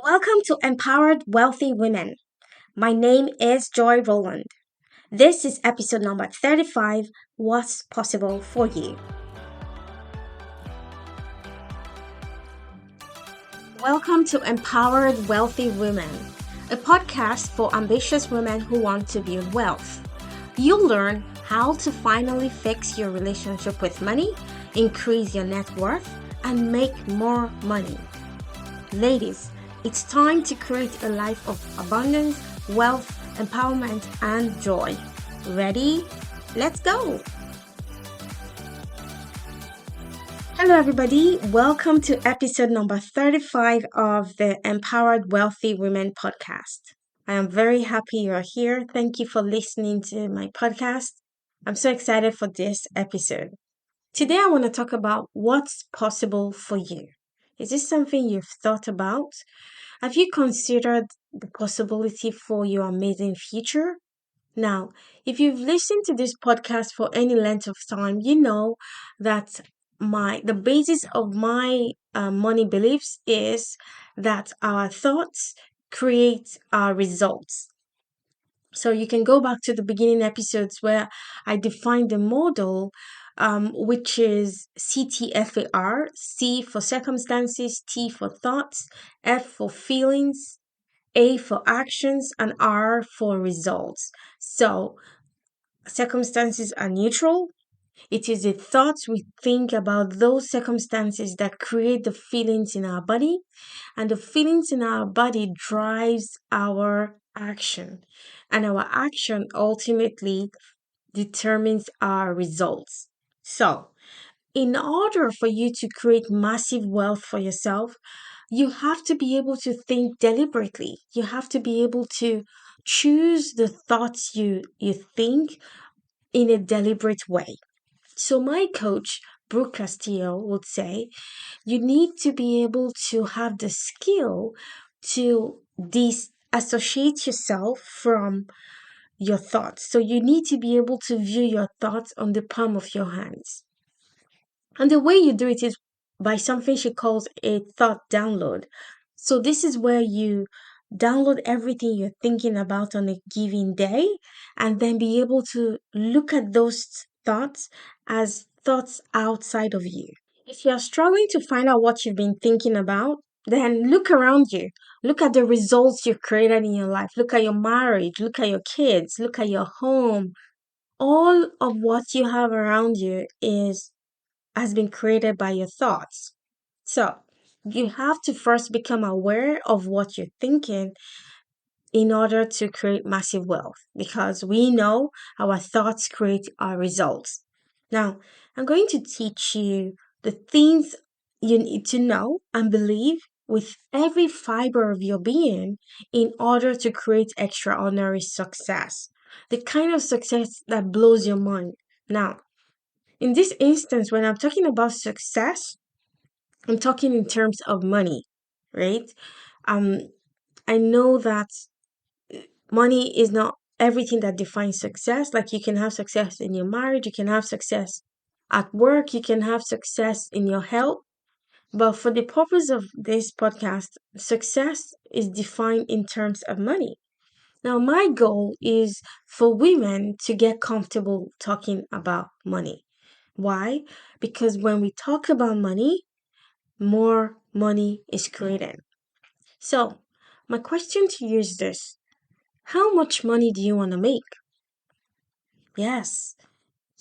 Welcome to Empowered Wealthy Women. My name is Joy Roland. This is episode number 35, What's Possible for You. Welcome to Empowered Wealthy Women, a podcast for ambitious women who want to build wealth. You'll learn how to finally fix your relationship with money, increase your net worth, and make more money. Ladies, it's time to create a life of abundance, wealth, empowerment, and joy. Ready? Let's go! Hello, everybody. Welcome to episode number 35 of the Empowered Wealthy Women podcast. I am very happy you're here. Thank you for listening to my podcast. I'm so excited for this episode. Today, I want to talk about what's possible for you. Is this something you've thought about? Have you considered the possibility for your amazing future? Now, if you've listened to this podcast for any length of time, you know that the basis of my money beliefs is that our thoughts create our results. So you can go back to the beginning episodes where I defined the model, which is CTFAR: C for circumstances, T for thoughts, F for feelings, A for actions, and R for results. So circumstances are neutral. It is the thoughts we think about those circumstances that create the feelings in our body, and the feelings in our body drives our action, and our action ultimately determines our results. So, in order for you to create massive wealth for yourself, you have to be able to think deliberately. You have to be able to choose the thoughts you think in a deliberate way. So my coach, Brooke Castillo, would say you need to be able to have the skill to disassociate yourself from your thoughts. So you need to be able to view your thoughts on the palm of your hands. And the way you do it is by something she calls a thought download. So this is where you download everything you're thinking about on a given day and then be able to look at those thoughts as thoughts outside of you. If you're struggling to find out what you've been thinking about, then look around you. Look at the results you've created in your life. Look at your marriage. Look at your kids. Look at your home. All of what you have around you has been created by your thoughts. So you have to first become aware of what you're thinking in order to create massive wealth because we know our thoughts create our results. Now, I'm going to teach you the things you need to know and believe with every fiber of your being in order to create extraordinary success. The kind of success that blows your mind. Now, in this instance, when I'm talking about success, I'm talking in terms of money, right? Um, I know that money is not everything that defines success. Like you can have success in your marriage, you can have success at work, you can have success in your health. But for the purpose of this podcast, success is defined in terms of money. Now, my goal is for women to get comfortable talking about money. Why? Because when we talk about money, more money is created. So, my question to you is this: how much money do you want to make? Yes.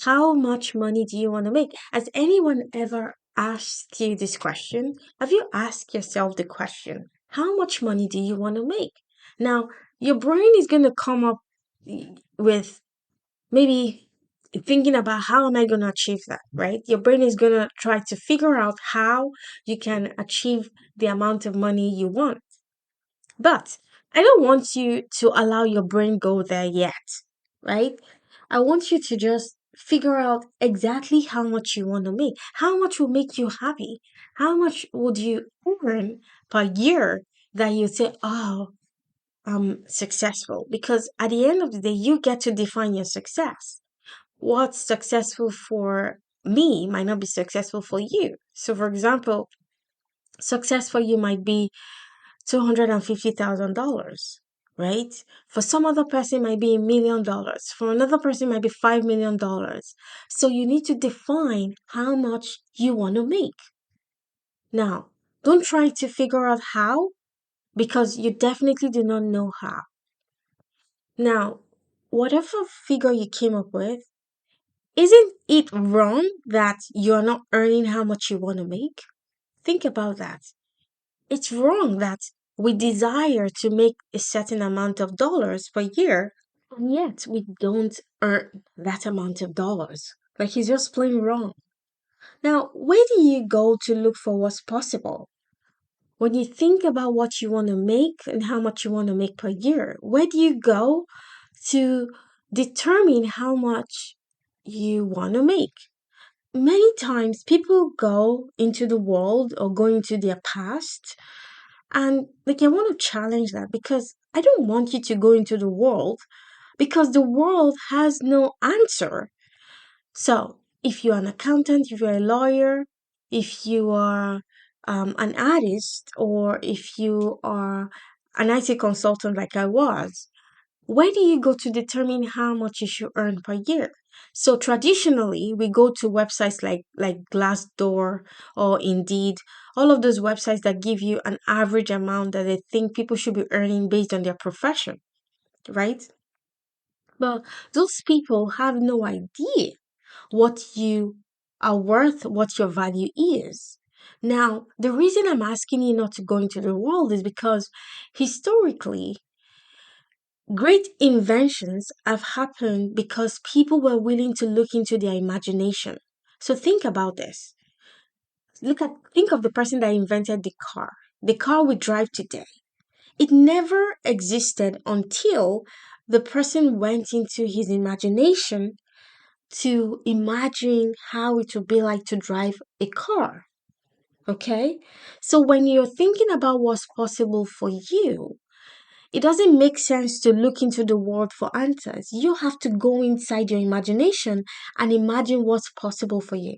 How much money do you want to make? Has anyone ever asked you this question? Have you asked yourself the question, how much money do you want to make? Now, your brain is going to come up with maybe thinking about how am I going to achieve that, right? Your brain is going to try to figure out how you can achieve the amount of money you want. But I don't want you to allow your brain go there yet, right? I want you to just figure out exactly how much you want to make. How much will make you happy? How much would you earn per year that you say, oh, I'm successful? Because at the end of the day, you get to define your success. What's successful for me might not be successful for you. So, for example, success for you might be $250,000, right? For some other person, it might be $1 million. For another person, it might be $5 million. So you need to define how much you want to make. Now, don't try to figure out how because you definitely do not know how. Now, whatever figure you came up with, isn't it wrong that you're not earning how much you want to make? Think about that. It's wrong that we desire to make a certain amount of dollars per year, and yet we don't earn that amount of dollars. Like it's just plain wrong. Now, where do you go to look for what's possible? When you think about what you want to make and how much you want to make per year, where do you go to determine how much you want to make? Many times people go into the world or go into their past, and like I want to challenge that because I don't want you to go into the world because the world has no answer. So, if you're an accountant, if you're a lawyer, if you are an artist, or if you are an IT consultant like I was, where do you go to determine how much you should earn per year? So traditionally, we go to websites like Glassdoor or Indeed, all of those websites that give you an average amount that they think people should be earning based on their profession, right? But those people have no idea what you are worth, what your value is. Now, the reason I'm asking you not to go into the world is because historically, great inventions have happened because people were willing to look into their imagination. So think about this. Think of the person that invented the car. The car we drive today. It never existed until the person went into his imagination to imagine how it would be like to drive a car. Okay? So when you're thinking about what's possible for you, it doesn't make sense to look into the world for answers. You have to go inside your imagination and imagine what's possible for you.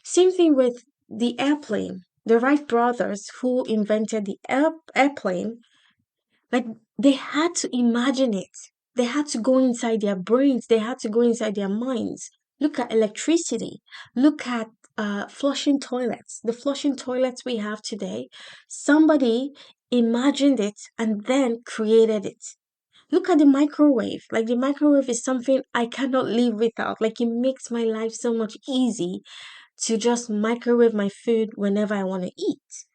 Same thing with the airplane. The Wright brothers who invented the airplane, like they had to imagine it. They had to go inside their brains. They had to go inside their minds. Look at electricity. Look at flushing toilets. The flushing toilets we have today, somebody imagined it and then created it. Look at the microwave. Like the microwave is something I cannot live without. Like it makes my life so much easy to just microwave my food whenever I want to eat.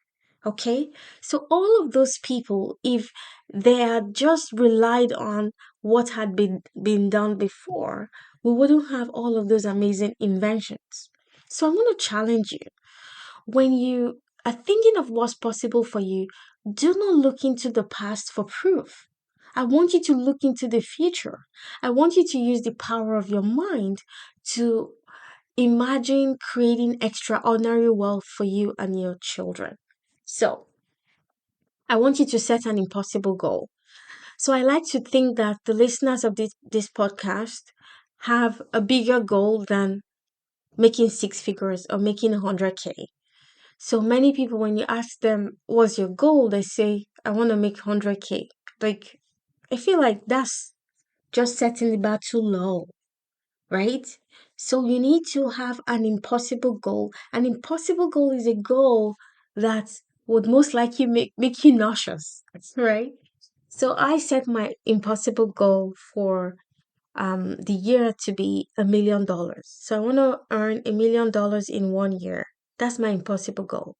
Okay? So all of those people, if they had just relied on what had been done before, we wouldn't have all of those amazing inventions. So I'm going to challenge you. When you are thinking of what's possible for you, do not look into the past for proof. I want you to look into the future. I want you to use the power of your mind to imagine creating extraordinary wealth for you and your children. So, I want you to set an impossible goal. So, I like to think that the listeners of this podcast have a bigger goal than making six figures or making 100K. So, many people, when you ask them, what's your goal? They say, I want to make 100K. Like, I feel like that's just setting the bar too low, right? So you need to have an impossible goal. An impossible goal is a goal that would most likely make you nauseous, right? So I set my impossible goal for the year to be $1 million. So I want to earn $1 million in 1 year. That's my impossible goal.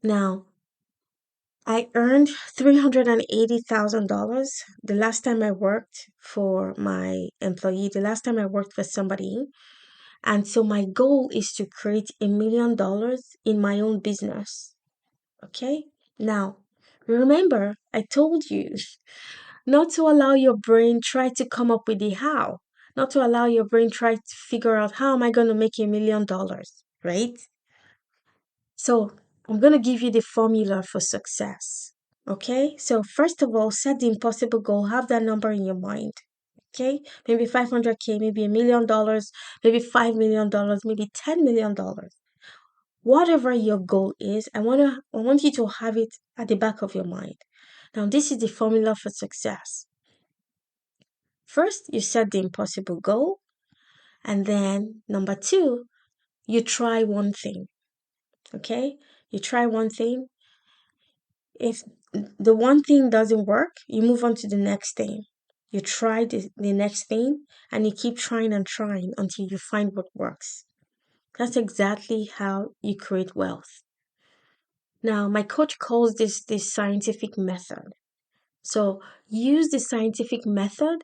Now, I earned $380,000 the last time I worked for my employee, the last time I worked for somebody. And so my goal is to create $1 million in my own business. Okay? Now, remember, I told you not to allow your brain try to come up with the how, not to allow your brain try to figure out how am I going to make $1 million, right? So I'm going to give you the formula for success. Okay? So first of all, set the impossible goal, have that number in your mind. Okay, maybe 500K, maybe $1 million, maybe $5 million, maybe $10 million. whatever your goal is, I want you to have it at the back of your mind. Now, this is the formula for success. First, you set the impossible goal, and then number two, you try one thing. Okay? You try one thing. If the one thing doesn't work, you move on to the next thing. You try the next thing and you keep trying and trying until you find what works. That's exactly how you create wealth. Now, my coach calls this scientific method. So, use the scientific method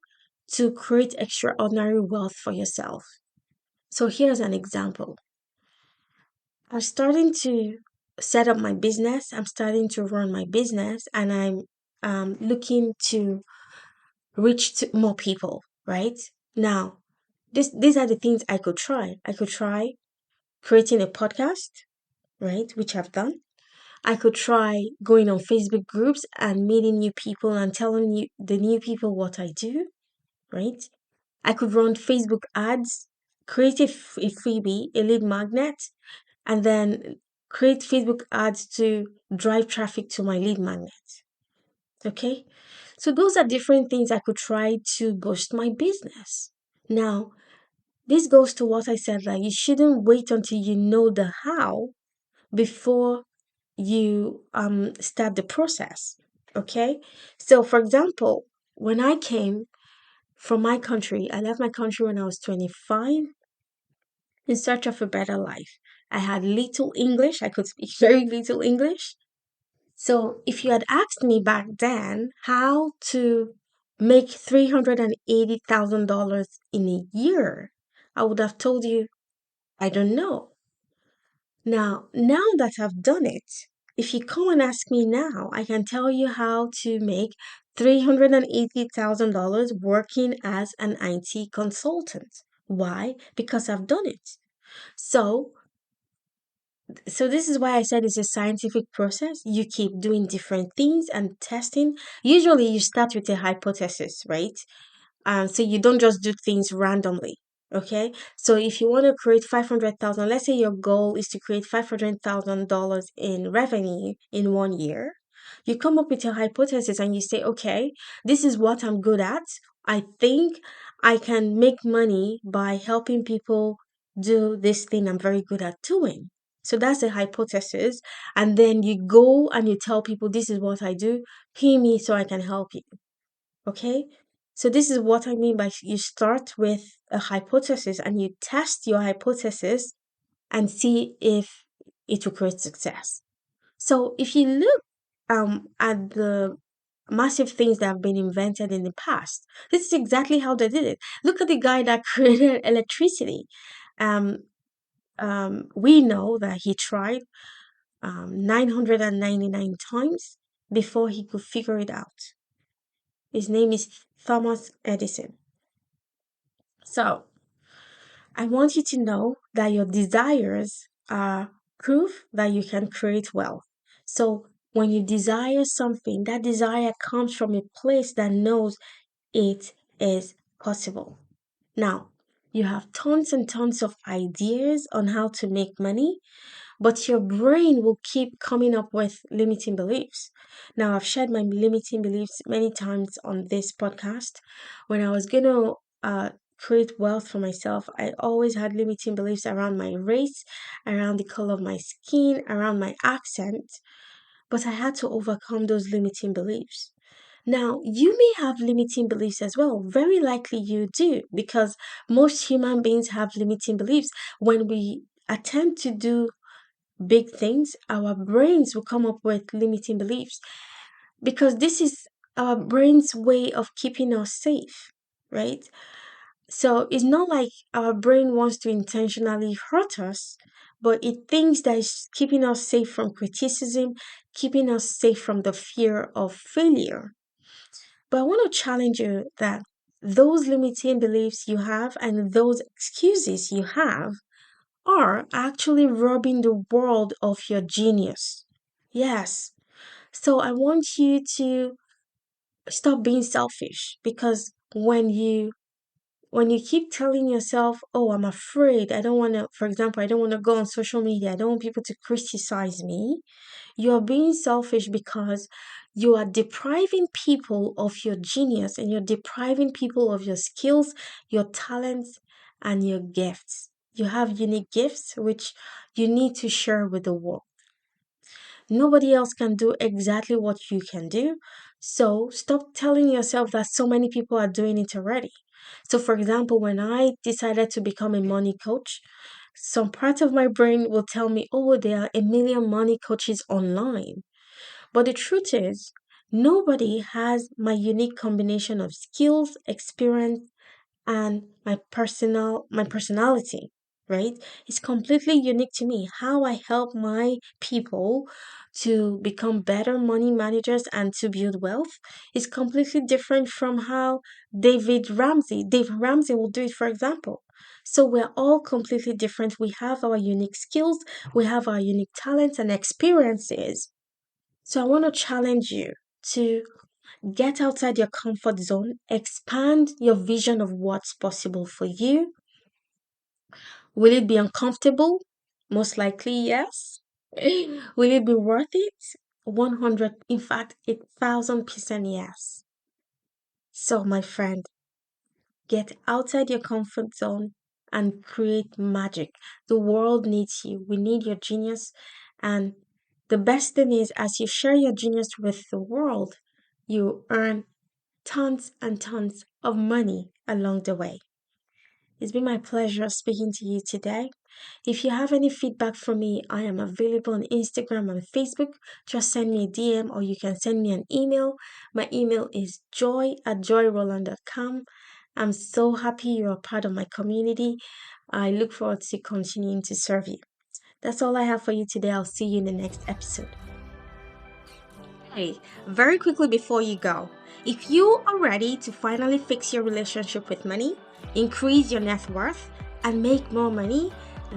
to create extraordinary wealth for yourself. So, here's an example. I'm starting to set up my business. I'm starting to run my business, and I'm looking to reach to more people. Right now, these are the things I could try. I could try creating a podcast, right, which I've done. I could try going on Facebook groups and meeting new people and telling you the new people what I do, right? I could run Facebook ads, create a freebie, a lead magnet, and then create Facebook ads to drive traffic to my lead magnet. Okay? So those are different things I could try to boost my business. Now, this goes to what I said, like you shouldn't wait until you know the how before you start the process. Okay? So for example, when I came from my country, I left my country when I was 25 in search of a better life. I had little English, I could speak very little English. So if you had asked me back then how to make $380,000 in a year, I would have told you, I don't know. Now that I've done it, if you come and ask me now, I can tell you how to make $380,000 working as an IT consultant. Why? Because I've done it. So, so this is why I said it's a scientific process. You keep doing different things and testing. Usually you start with a hypothesis, right? So you don't just do things randomly. Okay. So if you want to create 500,000, let's say your goal is to create $500,000 in revenue in 1 year, you come up with a hypothesis and you say, okay, this is what I'm good at. I think I can make money by helping people do this thing I'm very good at doing. So that's a hypothesis. And then you go and you tell people, this is what I do. Pay me so I can help you. Okay? So this is what I mean by you start with a hypothesis and you test your hypothesis and see if it will create success. So if you look at the massive things that have been invented in the past, this is exactly how they did it. Look at the guy that created electricity. Um, we know that he tried 999 times before he could figure it out. His name is Thomas Edison. So, I want you to know that your desires are proof that you can create wealth. So, when you desire something, that desire comes from a place that knows it is possible. Now, you have tons and tons of ideas on how to make money, but your brain will keep coming up with limiting beliefs. Now, I've shared my limiting beliefs many times on this podcast. When I was going to create wealth for myself, I always had limiting beliefs around my race, around the color of my skin, around my accent, but I had to overcome those limiting beliefs. Now, you may have limiting beliefs as well. Very likely you do, because most human beings have limiting beliefs. When we attempt to do big things, our brains will come up with limiting beliefs because this is our brain's way of keeping us safe, right? So it's not like our brain wants to intentionally hurt us, but it thinks that it's keeping us safe from criticism, keeping us safe from the fear of failure. But I want to challenge you that those limiting beliefs you have and those excuses you have are actually robbing the world of your genius. Yes. So I want you to stop being selfish because when you when you keep telling yourself, oh, I'm afraid, I don't want to, for example, I don't want to go on social media, I don't want people to criticize me, you're being selfish because you are depriving people of your genius and you're depriving people of your skills, your talents, and your gifts. You have unique gifts which you need to share with the world. Nobody else can do exactly what you can do. So stop telling yourself that so many people are doing it already. So, for example, when I decided to become a money coach, some part of my brain will tell me, oh, there are a million money coaches online. But the truth is, nobody has my unique combination of skills, experience, and my personality, right? It's completely unique to me. How I help my people to become better money managers and to build wealth is completely different from how David Ramsey will do it, for example. So we're all completely different. We have our unique skills, we have our unique talents and experiences. So I want to challenge you to get outside your comfort zone, expand your vision of what's possible for you. Will it be uncomfortable? Most likely, yes. Will it be worth it? 100, in fact, 1,000% yes. So, my friend, get outside your comfort zone and create magic. The world needs you. We need your genius. And the best thing is, as you share your genius with the world, you earn tons and tons of money along the way. It's been my pleasure speaking to you today. If you have any feedback for me, I am available on Instagram and Facebook. Just send me a DM or you can send me an email. My email is joy@joyroland.com. I'm so happy you're a part of my community. I look forward to continuing to serve you. That's all I have for you today. I'll see you in the next episode. Hey, very quickly before you go, if you are ready to finally fix your relationship with money, increase your net worth, and make more money,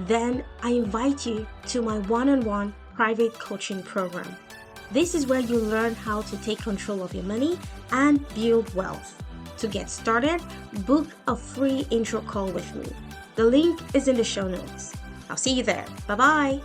then I invite you to my one-on-one private coaching program. This is where you learn how to take control of your money and build wealth. To get started, book a free intro call with me. The link is in the show notes. I'll see you there. Bye-bye.